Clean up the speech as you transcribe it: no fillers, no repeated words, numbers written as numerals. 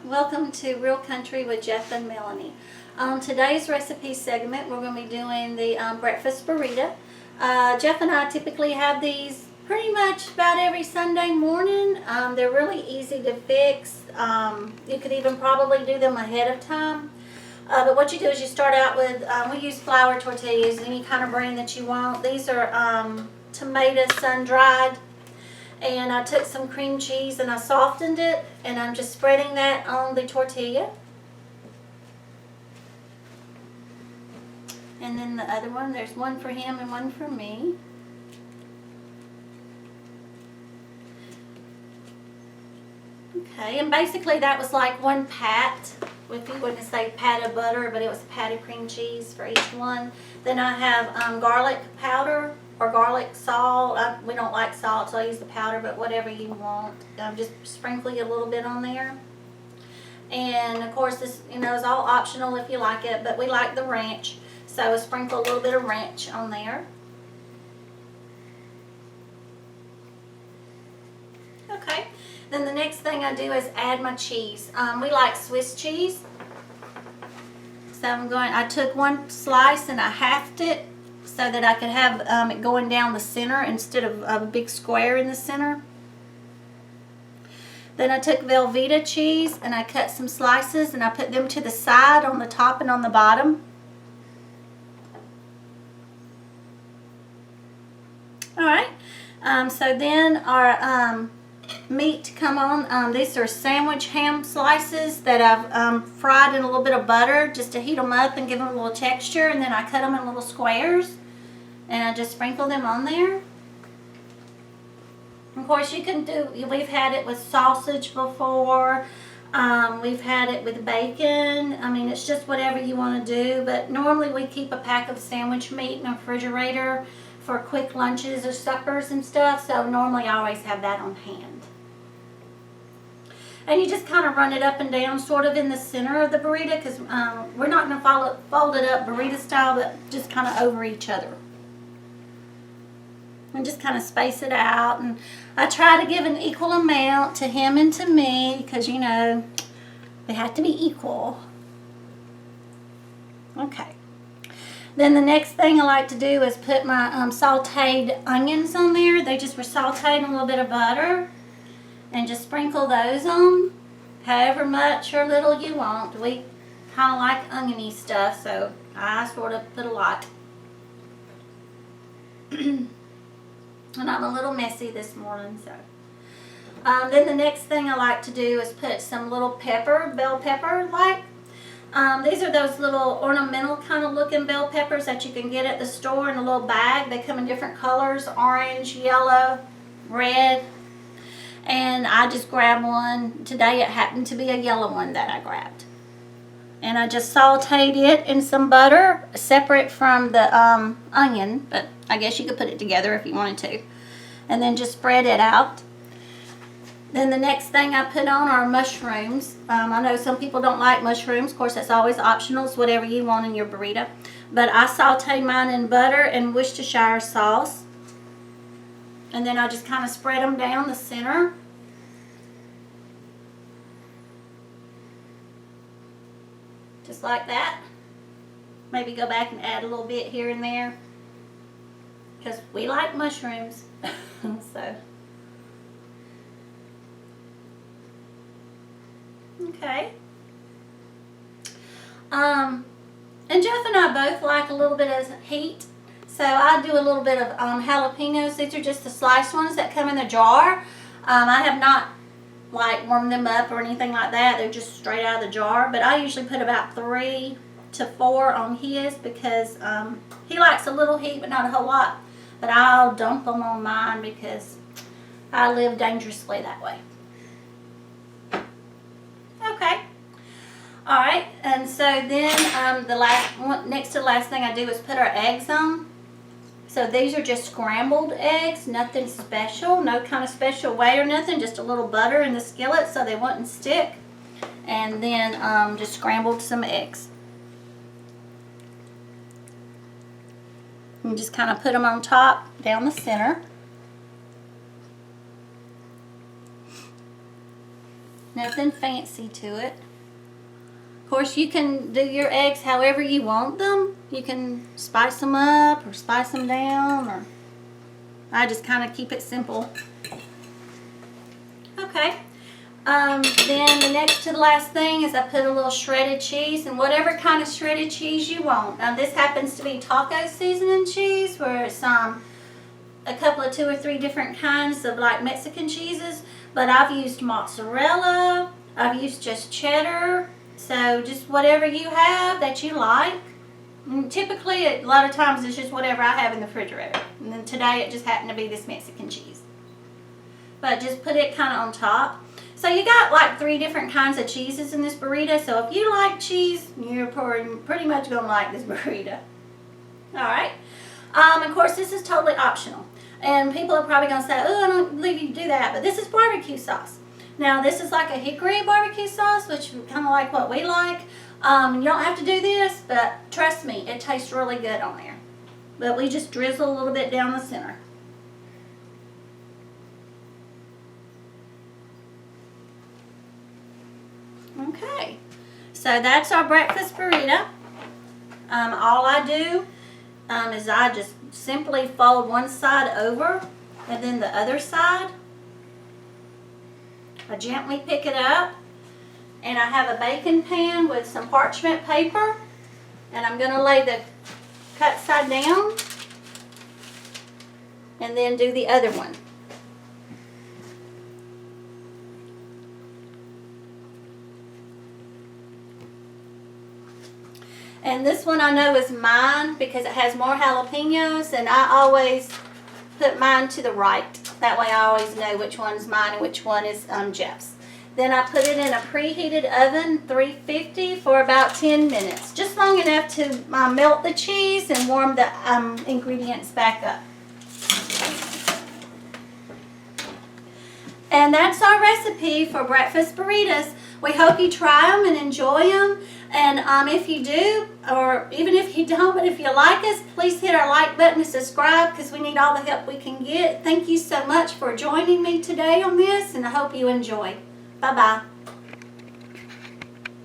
Welcome to Real Country with Jeff and Melanie. On today's recipe segment, we're going to be doing the breakfast burrito. Jeff and I typically have these pretty much about every Sunday morning. They're really easy to fix. You could even probably do them ahead of time. But what you do is you start out with, we use flour tortillas, any kind of brand that you want. These are tomato sun-dried. And I took some cream cheese and I softened it, and I'm just spreading that on the tortilla. And then the other one, there's one for him and one for me. Okay, and basically that was like one pat, if you wouldn't say pat of butter, but it was a pat of cream cheese for each one. Then I have garlic powder or garlic salt. We don't like salt, so I use the powder, but whatever you want. Just sprinkling a little bit on there. And of course this, is all optional if you like it, but we like the ranch, so I sprinkle a little bit of ranch on there. Okay, then the next thing I do is add my cheese. We like Swiss cheese, so I took one slice and I halved it so that I could have it going down the center instead of a big square in the center. Then I took Velveeta cheese and I cut some slices and I put them to the side on the top and on the bottom. Alright, so then our meat to come on. These are sandwich ham slices that I've fried in a little bit of butter just to heat them up and give them a little texture, and then I cut them in little squares and I just sprinkle them on there. Of course you can do, we've had it with sausage before, we've had it with bacon. I mean, it's just whatever you want to do, but normally we keep a pack of sandwich meat in the refrigerator for quick lunches or suppers and stuff, so normally I always have that on hand. And you just kind of run it up and down sort of in the center of the burrito, because we're not going to fold it up burrito style, but just kind of over each other. And just kind of space it out. And I try to give an equal amount to him and to me, because they have to be equal. Okay. Then the next thing I like to do is put my sauteed onions on there. They just were sauteed in a little bit of butter. And just sprinkle those on, however much or little you want. We kind of like oniony stuff, so I sort of put a lot. And I'm a little messy this morning, so. Then the next thing I like to do is put some little pepper, bell pepper like. These are those little ornamental kind of looking bell peppers that you can get at the store in a little bag. They come in different colors, orange, yellow, red. And I just grabbed one. Today it happened to be a yellow one that I grabbed. And I just sauteed it in some butter, separate from the onion, but I guess you could put it together if you wanted to. And then just spread it out. Then the next thing I put on are mushrooms. I know some people don't like mushrooms. Of course, that's always optional. It's whatever you want in your burrito. But I sauteed mine in butter and Worcestershire sauce. And then I just kind of spread them down the center. Just like that. Maybe go back and add a little bit here and there, because we like mushrooms. So. Okay. And Jeff and I both like a little bit of heat. So I do a little bit of jalapenos. These are just the sliced ones that come in the jar. I have not warmed them up or anything like that. They're just straight out of the jar. But I usually put about 3 to 4 on his, because he likes a little heat but not a whole lot. But I'll dump them on mine because I live dangerously that way. Okay. Alright, and so then next to the last thing I do is put our eggs on. So these are just scrambled eggs, nothing special, no kind of special way or nothing, just a little butter in the skillet so they wouldn't stick. And then just scrambled some eggs. And just kind of put them on top, down the center. Nothing fancy to it. Of course, you can do your eggs however you want them. You can spice them up or spice them down, or I just kind of keep it simple. Okay. Then the next to the last thing is I put a little shredded cheese, and whatever kind of shredded cheese you want. This happens to be taco seasoning cheese, where it's a couple of 2 or 3 different kinds of like Mexican cheeses, but I've used mozzarella, I've used just cheddar, so just whatever you have that you like. And typically, a lot of times it's just whatever I have in the refrigerator, and then today it just happened to be this Mexican cheese. But just put it kind of on top. So you got like 3 different kinds of cheeses in this burrito, so if you like cheese, you're pretty much gonna like this burrito. Alright. Of course, this is totally optional. And people are probably going to say, oh, I don't believe you do that. But this is barbecue sauce. Now, this is like a hickory barbecue sauce, which is kind of like what we like. You don't have to do this, but trust me, it tastes really good on there. But we just drizzle a little bit down the center. Okay. So that's our breakfast burrito. All I do is I just simply fold one side over and then the other side. I gently pick it up, and I have a baking pan with some parchment paper, and I'm going to lay the cut side down and then do the other one. And this one I know is mine because it has more jalapenos, and I always put mine to the right. That way I always know which one's mine and which one is Jeff's. Then I put it in a preheated oven, 350, for about 10 minutes. Just long enough to melt the cheese and warm the ingredients back up. And that's our recipe for breakfast burritos. We hope you try them and enjoy them. And if you do, or even if you don't, but if you like us, please hit our like button and subscribe, because we need all the help we can get. Thank you so much for joining me today on this, and I hope you enjoy. Bye-bye.